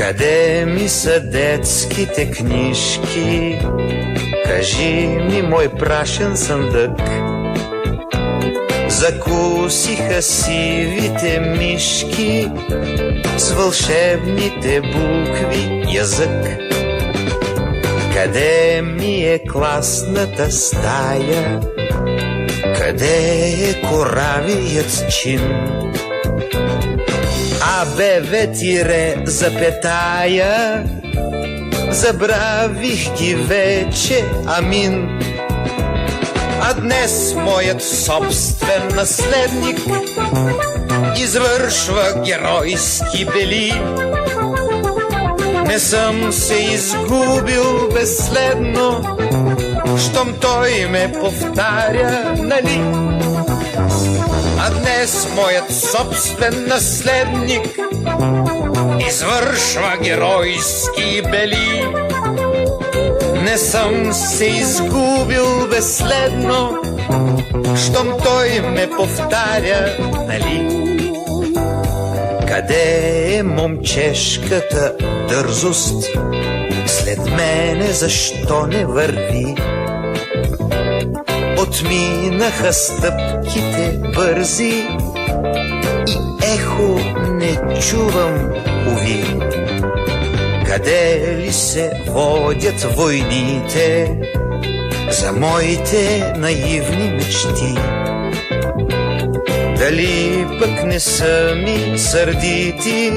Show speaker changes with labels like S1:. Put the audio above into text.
S1: Къде ми са детските книжки? Кажи ми, мой прашен съндък. Закусиха сивите мишки с вълшебните букви язък. Къде ми е класната стая? Къде е коравият чин? АБВ тире запетая, забравих ги вече, амин. А днес моят собствен наследник извършва геройски бели. Не съм се изгубил безследно, щом той ме повтаря, нали? А днес моят собствен наследник извършва геройски бели. Не съм се изгубил безследно, щом той ме повтаря, нали? Къде е момчешката дързост? След мене защо не върви? Отминаха стъпките бързи и ехо не чувам, уви. Къде ли се водят войните за моите наивни мечти? Дали пък не са ми сърдити